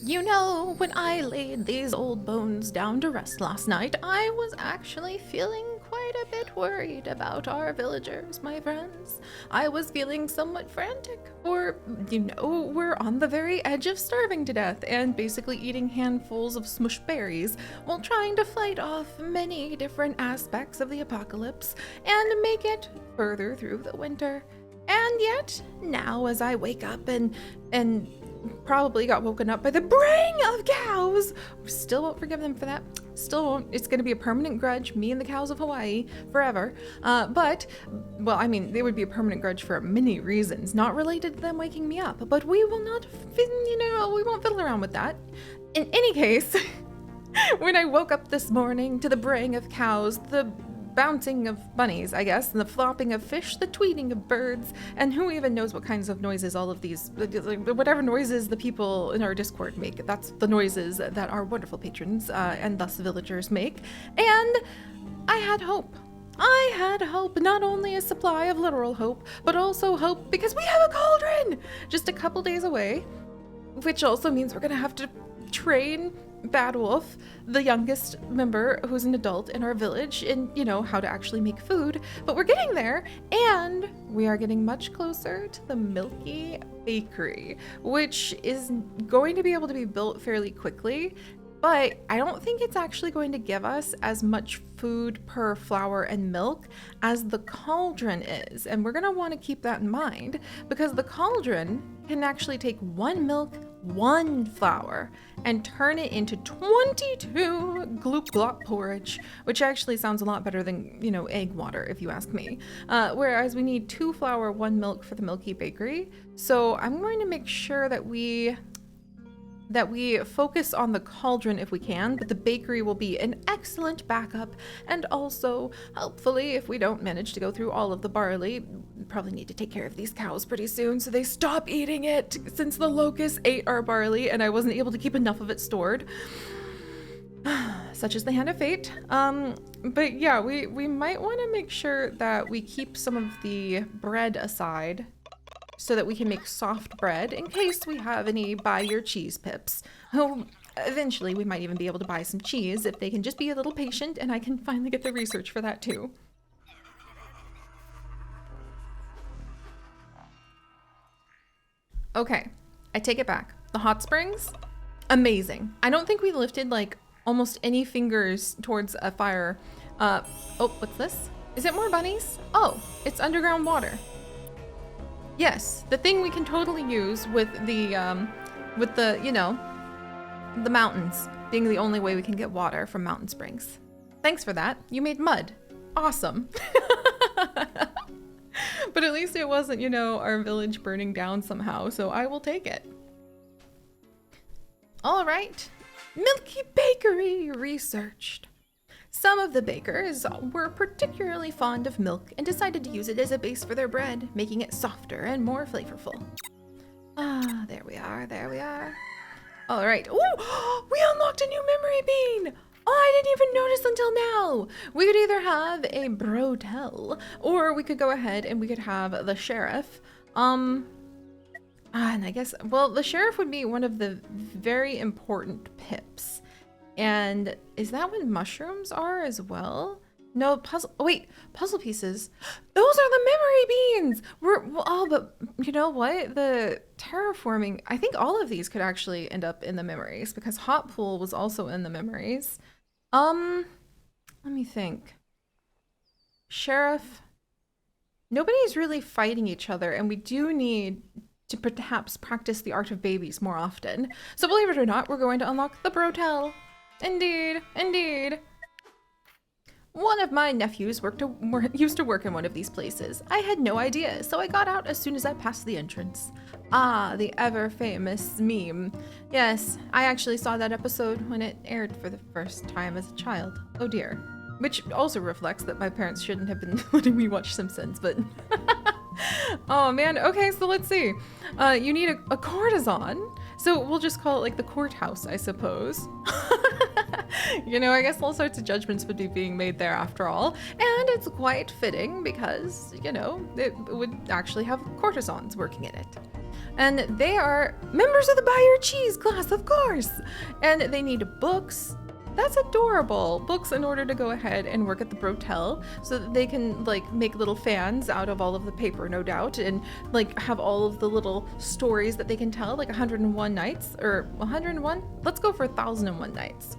You know, when I laid these old bones down to rest last night, I was actually feeling quite a bit worried about our villagers, my friends. I was feeling somewhat frantic, for, we're on the very edge of starving to death and basically eating handfuls of smushed berries while trying to fight off many different aspects of the apocalypse and make it further through the winter. And yet, now as I wake up and probably got woken up by the braying of cows. Still won't forgive them for that. Still won't. It's going to be a permanent grudge, me and the cows of Hawaii, forever. But they would be a permanent grudge for many reasons, not related to them waking me up. But we will not, we won't fiddle around with that. In any case, when I woke up this morning to the braying of cows, the bouncing of bunnies, I guess, and the flopping of fish, the tweeting of birds, and who even knows what kinds of noises all of these, whatever noises the people in our Discord make, that's the noises that our wonderful patrons and thus villagers make. And I had hope. I had hope, not only a supply of literal hope, but also hope because we have a cauldron just a couple days away, which also means we're gonna have to train Bad Wolf, the youngest member who's an adult in our village, in, how to actually make food. But we're getting there, and we are getting much closer to the Milky Bakery, which is going to be able to be built fairly quickly. But I don't think it's actually going to give us as much food per flour and milk as the cauldron is. And we're going to want to keep that in mind because the cauldron can actually take 1 milk, 1 flour, and turn it into 22 gloop glop porridge, which actually sounds a lot better than, egg water, if you ask me. Whereas we need 2 flour, 1 milk for the Milky Bakery. So I'm going to make sure that we focus on the cauldron if we can, but the bakery will be an excellent backup. And also, hopefully, if we don't manage to go through all of the barley, we probably need to take care of these cows pretty soon so they stop eating it, since the locusts ate our barley and I wasn't able to keep enough of it stored. Such is the hand of fate. But yeah, we might want to make sure that we keep some of the bread aside so that we can make soft bread in case we have any buy your cheese pips. Oh, eventually we might even be able to buy some cheese if they can just be a little patient and I can finally get the research for that too. Okay, I take it back. The hot springs, amazing. I don't think we lifted like almost any fingers towards a fire. Oh, what's this? Is it more bunnies? Oh, it's underground water. Yes, the thing we can totally use with the mountains being the only way we can get water from mountain springs. Thanks for that. You made mud. Awesome. But at least it wasn't, our village burning down somehow, so I will take it. All right. Milky Bakery researched. Some of the bakers were particularly fond of milk and decided to use it as a base for their bread, making it softer and more flavorful. Ah, there we are. All right. Ooh, we unlocked a new memory bean! Oh, I didn't even notice until now. We could either have a brotel, or we could go ahead and we could have the sheriff. And I guess, the sheriff would be one of the very important pips. And is that what mushrooms are as well? No, puzzle pieces. Those are the memory beans. But you know what? The terraforming, I think all of these could actually end up in the memories because Hot Pool was also in the memories. Let me think. Sheriff. Nobody's really fighting each other, and we do need to perhaps practice the art of babies more often. So believe it or not, we're going to unlock the brotel. Indeed. One of my nephews used to work in one of these places. I had no idea, so I got out as soon as I passed the entrance. Ah, the ever-famous meme. Yes, I actually saw that episode when it aired for the first time as a child. Oh dear. Which also reflects that my parents shouldn't have been letting me watch Simpsons, but... Oh man, okay, so let's see. You need a courtesan. So we'll just call it like the courthouse, I suppose. I guess all sorts of judgments would be being made there after all. And it's quite fitting because, it would actually have courtesans working in it. And they are members of the Buy Your Cheese class, of course. And they need books. That's adorable. Books in order to go ahead and work at the brothel so that they can like make little fans out of all of the paper, no doubt, and like have all of the little stories that they can tell, like 101 nights or 101. Let's go for 1,001 nights.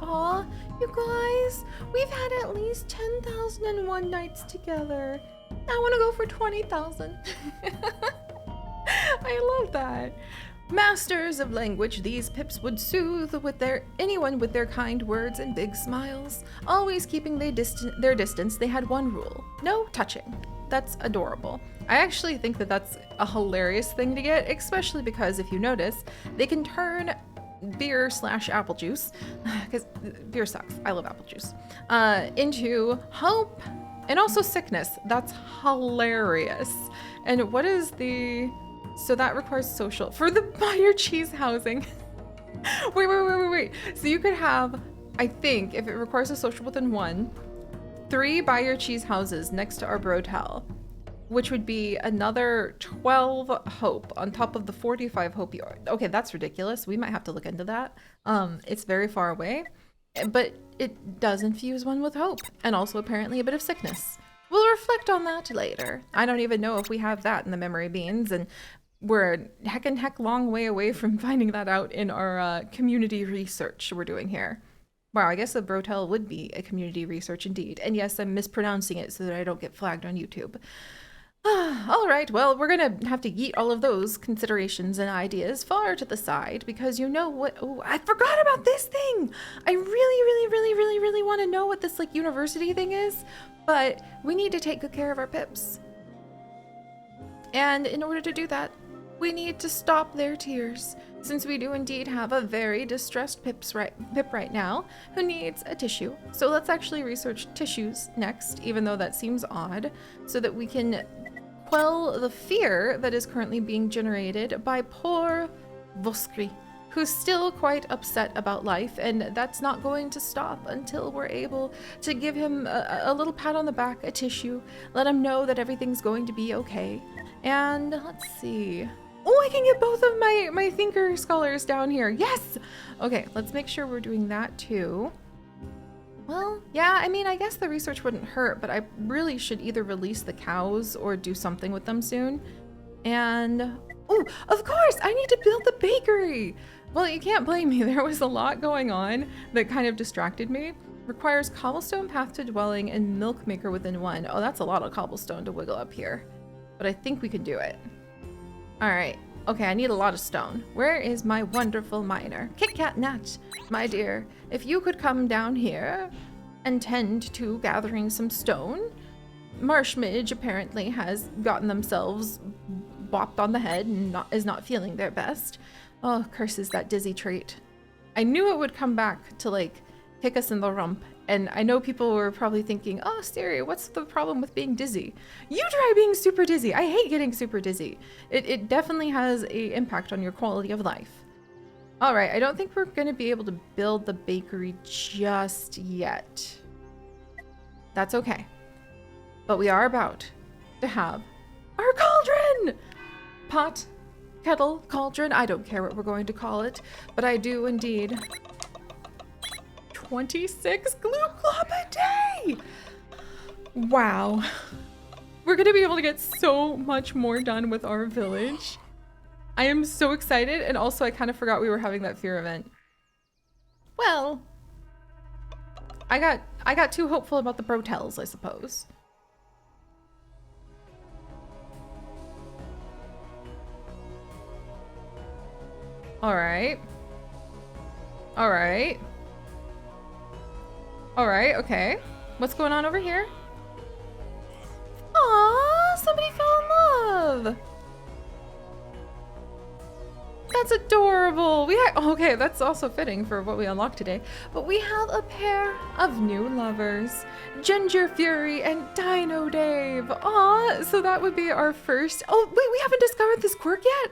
Aw, you guys, we've had at least 10,001 nights together. I want to go for 20,000. I love that. Masters of language, these pips would soothe with anyone with their kind words and big smiles. Always keeping their distance, they had one rule: no touching. That's adorable. I actually think that that's a hilarious thing to get, especially because if you notice, they can turn beer/apple juice, because beer sucks, I love apple juice, into hope and also sickness. That's hilarious. And what is the... So that requires social for the Buy Your Cheese housing. wait. So you could have, I think, if it requires a social within 1, 3 Buy Your Cheese houses next to our brothel, which would be another 12 hope on top of the 45 hope. Okay, that's ridiculous. We might have to look into that. It's very far away, but it does infuse one with hope and also apparently a bit of sickness. We'll reflect on that later. I don't even know if we have that in the memory beans, and we're a heck long way away from finding that out in our community research we're doing here. Wow, I guess the brothel would be a community research indeed. And yes, I'm mispronouncing it so that I don't get flagged on YouTube. All right, well, we're gonna have to yeet all of those considerations and ideas far to the side because you know what? Oh, I forgot about this thing. I really want to know what this like university thing is, but we need to take good care of our pips. And in order to do that, we need to stop their tears, since we do indeed have a very distressed pip right now who needs a tissue. So let's actually research tissues next, even though that seems odd, so that we can quell the fear that is currently being generated by poor Voskri, who's still quite upset about life, and that's not going to stop until we're able to give him a little pat on the back, a tissue, let him know that everything's going to be okay. And let's see. Oh, I can get both of my thinker scholars down here. Yes! Okay, let's make sure we're doing that too. Well, yeah, I mean, I guess the research wouldn't hurt, but I really should either release the cows or do something with them soon. And, oh, of course, I need to build the bakery. Well, you can't blame me. There was a lot going on that kind of distracted me. Requires cobblestone path to dwelling and milk maker within 1. Oh, that's a lot of cobblestone to wiggle up here. But I think we can do it. All right. Okay, I need a lot of stone. Where is my wonderful miner? Kit Kat Nat, my dear, if you could come down here and tend to gathering some stone. Marshmidge apparently has gotten themselves bopped on the head and is not feeling their best. Oh, curses that dizzy trait. I knew it would come back to like kick us in the rump. And I know people were probably thinking, oh, Siri, what's the problem with being dizzy? You try being super dizzy. I hate getting super dizzy. It definitely has an impact on your quality of life. All right, I don't think we're going to be able to build the bakery just yet. That's okay. But we are about to have our cauldron! Pot, kettle, cauldron, I don't care what we're going to call it, but I do indeed. 26 glue glop a day! Wow. We're gonna be able to get so much more done with our village. I am so excited, and also I kind of forgot we were having that fear event. Well, I got too hopeful about the brotels, I suppose. Alright. Alright. Alright, okay. What's going on over here? Aww, somebody fell in love! That's adorable! Okay, that's also fitting for what we unlocked today. But we have a pair of new lovers. Ginger Fury and Dino Dave. Aw, so that would be our first... Oh, wait, we haven't discovered this quirk yet?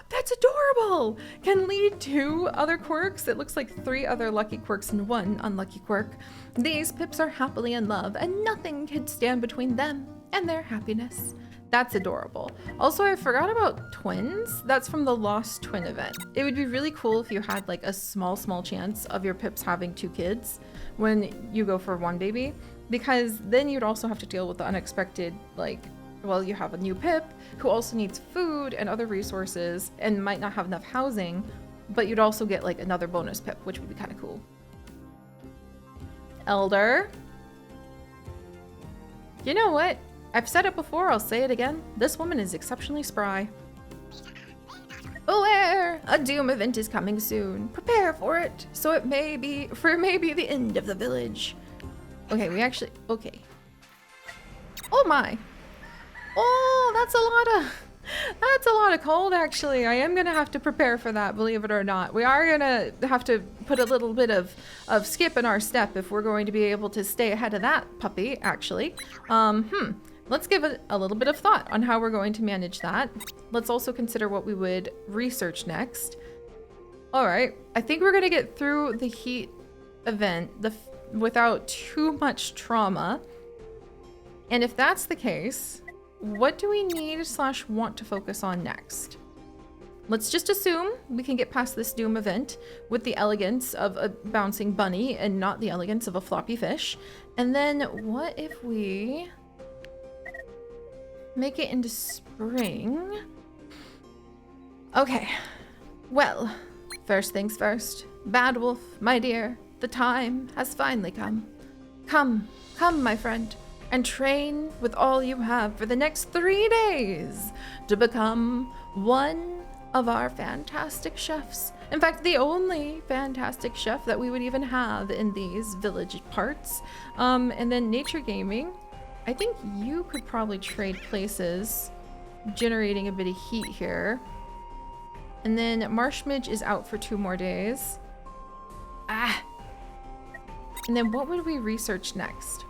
That's adorable! Can lead to other quirks. It looks like 3 other lucky quirks and 1 unlucky quirk. These pips are happily in love, and nothing can stand between them and their happiness. That's adorable. Also, I forgot about twins. That's from the Lost Twin event. It would be really cool if you had like a small chance of your pips having 2 kids when you go for 1 baby, because then you'd also have to deal with the unexpected, like, well, you have a new pip who also needs food and other resources and might not have enough housing, but you'd also get like another bonus pip, which would be kind of cool. Elder. You know what? I've said it before, I'll say it again. This woman is exceptionally spry. Beware! A doom event is coming soon. Prepare for it, so it may be the end of the village. Okay, okay. Oh my. Oh, that's a lot of cold, actually. I am gonna have to prepare for that, believe it or not. We are gonna have to put a little bit of skip in our step if we're going to be able to stay ahead of that puppy, actually. Let's give it a little bit of thought on how we're going to manage that. Let's also consider what we would research next. All right, I think we're gonna get through the heat event without too much trauma. And if that's the case, what do we need / want to focus on next? Let's just assume we can get past this doom event with the elegance of a bouncing bunny and not the elegance of a floppy fish. And then what if we make it into spring? Okay, well, first things first. Bad Wolf, my dear, the time has finally come. Come, my friend, and train with all you have for the next 3 days to become one of our fantastic chefs. In fact, the only fantastic chef that we would even have in these village parts. And then nature gaming. I think you could probably trade places, generating a bit of heat here. And then Marshmidge is out for 2 more days. And then what would we research next?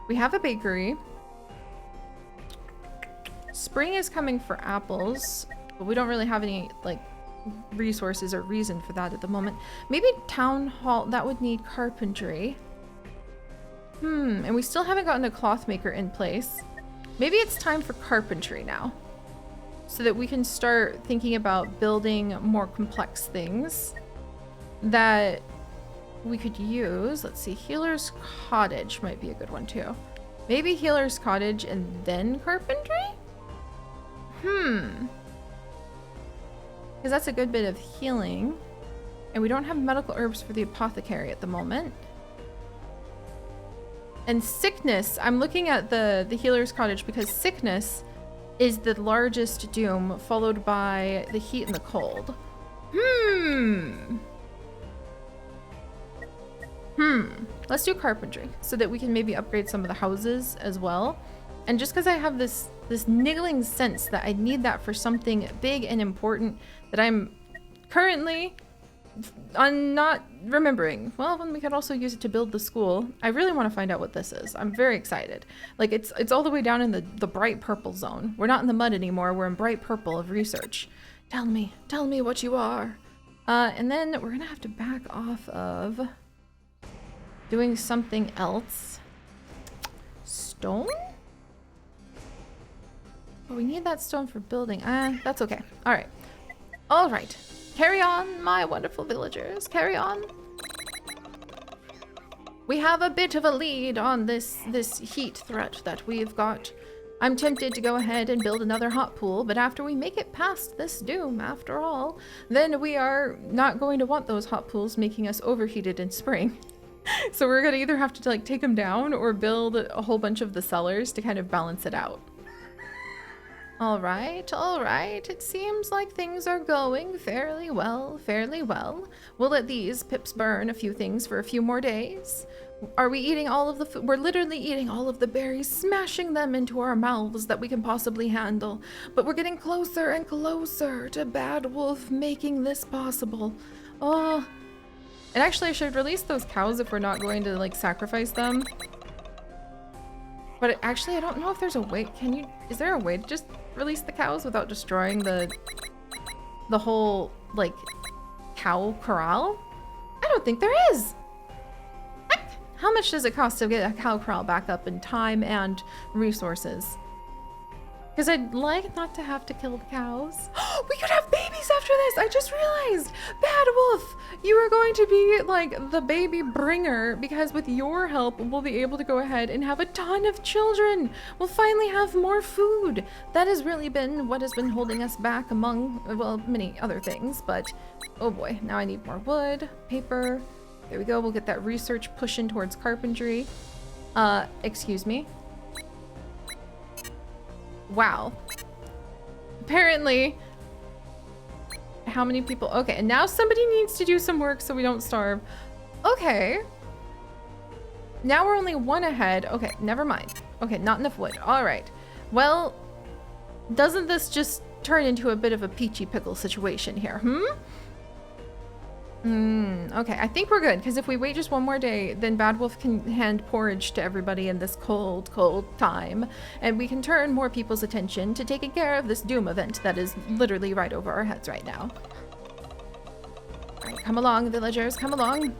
We have a bakery. Spring is coming for apples, but we don't really have any like resources or reason for that at the moment. Maybe town hall, that would need carpentry. And we still haven't gotten a cloth maker in place. Maybe it's time for carpentry now, so that we can start thinking about building more complex things that we could use. Let's see, Healer's Cottage might be a good one too. Maybe Healer's Cottage and then carpentry? Because that's a good bit of healing. And we don't have medical herbs for the apothecary at the moment. And sickness, I'm looking at the Healer's Cottage because sickness is the largest doom, followed by the heat and the cold. Let's do carpentry so that we can maybe upgrade some of the houses as well. And just because I have this niggling sense that I need that for something big and important that I'm currently not remembering. Well, then we could also use it to build the school. I really want to find out what this is. I'm very excited. Like it's all the way down in the bright purple zone. We're not in the mud anymore. We're in bright purple of research. Tell me what you are. And then we're gonna have to back off of doing something else. Stone? Oh, we need that stone for building. That's okay. All right. Carry on, my wonderful villagers. Carry on. We have a bit of a lead on this heat threat that we've got. I'm tempted to go ahead and build another hot pool, but after we make it past this doom, after all, then we are not going to want those hot pools making us overheated in spring. So we're gonna either have to like take them down or build a whole bunch of the cellars to kind of balance it out. All right. It seems like things are going fairly well. We'll let these pips burn a few things for a few more days. Are we eating all of the food? We're literally eating all of the berries, smashing them into our mouths that we can possibly handle. But we're getting closer and closer to Bad Wolf making this possible. Oh, and actually I should release those cows if we're not going to like sacrifice them. But actually, I don't know if there's a way. Is there a way to just release the cows without destroying the whole, like, cow corral? I don't think there is. Heck, how much does it cost to get a cow corral back up in time and resources? Because I'd like not to have to kill the cows. We could have babies after this! I just realized! Bad Wolf! You are going to be like the baby bringer because with your help, we'll be able to go ahead and have a ton of children! We'll finally have more food! That has really been what has been holding us back among, well, many other things, but oh boy, now I need more wood, paper. There we go, we'll get that research pushing towards carpentry. Excuse me. Wow. Apparently, how many people? Okay, and now somebody needs to do some work so we don't starve. Okay. Now we're only one ahead. Okay, never mind. Okay, not enough wood. All right. Well, doesn't this just turn into a bit of a peachy pickle situation here? Okay, I think we're good, because if we wait just one more day, then Bad Wolf can hand porridge to everybody in this cold, cold time, and we can turn more people's attention to taking care of this doom event that is literally right over our heads right now. All right, come along, villagers, come along.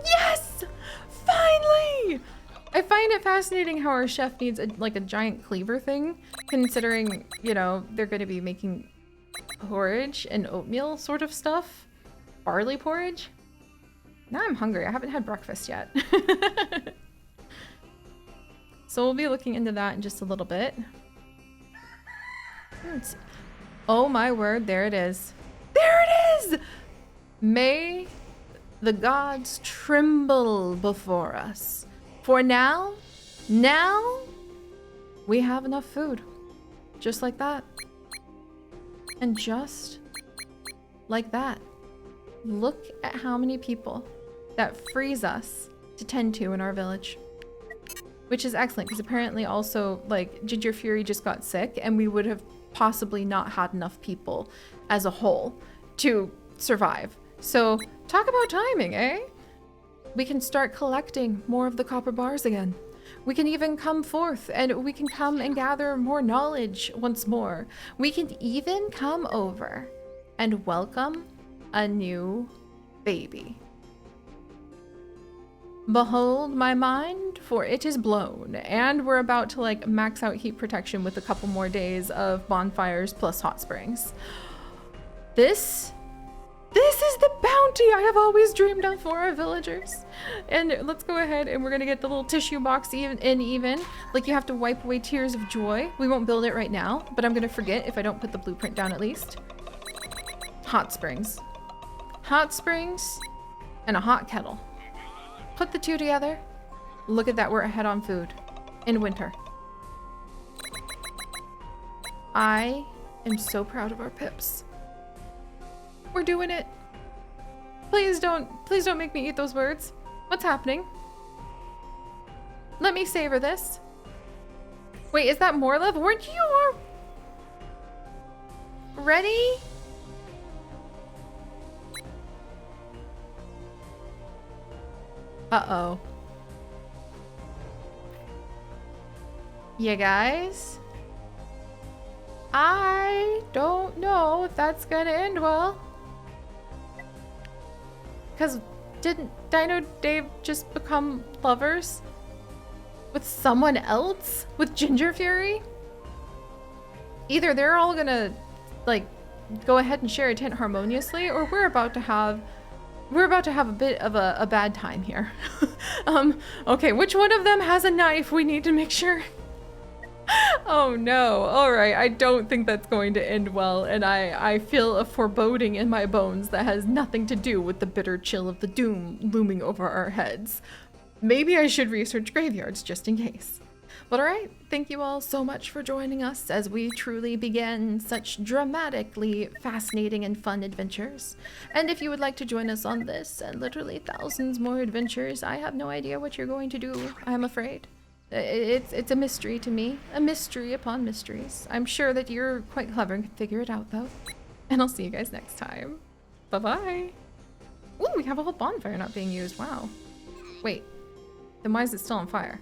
Yes! Finally! I find it fascinating how our chef needs like a giant cleaver thing, considering, you know, they're going to be making porridge and oatmeal sort of stuff. Barley porridge. Now I'm hungry. I haven't had breakfast yet. So we'll be looking into that in just a little bit. Oh my word, there it is. There it is! May the gods tremble before us. For now, we have enough food. Just like that. And just like that, look at how many people that frees us to tend to in our village. Which is excellent, because apparently also, like, Ginger Fury just got sick, and we would have possibly not had enough people as a whole to survive. So, talk about timing, eh? We can start collecting more of the copper bars again. We can even come forth and we can come and gather more knowledge once more. We can even come over and welcome a new baby. Behold my mind, for it is blown. And we're about to like max out heat protection with a couple more days of bonfires plus hot springs. This is the bounty I have always dreamed of for our villagers. And let's go ahead and we're gonna get the little tissue box even. Like you have to wipe away tears of joy. We won't build it right now, but I'm gonna forget if I don't put the blueprint down at least. Hot springs. Hot springs and a hot kettle. Put the two together. Look at that, we're ahead on food in winter. I am so proud of our pips. We're doing it. Please don't make me eat those words. What's happening? Let me savor this. Wait, is that more love? Weren't you ready? Uh-oh. You guys? I don't know if that's gonna end well. Because didn't Dino Dave just become lovers? With someone else? With Ginger Fury? Either they're all gonna, like, go ahead and share a tent harmoniously, or we're about to have a bit of a bad time here. Okay, which one of them has a knife? We need to make sure. Oh no, alright, I don't think that's going to end well, and I feel a foreboding in my bones that has nothing to do with the bitter chill of the doom looming over our heads. Maybe I should research graveyards just in case. But alright, thank you all so much for joining us as we truly begin such dramatically fascinating and fun adventures. And if you would like to join us on this and literally thousands more adventures, I have no idea what you're going to do, I'm afraid. It's a mystery to me, a mystery upon mysteries. I'm sure that you're quite clever and can figure it out though. And I'll see you guys next time. Bye-bye. Ooh, we have a whole bonfire not being used, wow. Wait, then why is it still on fire?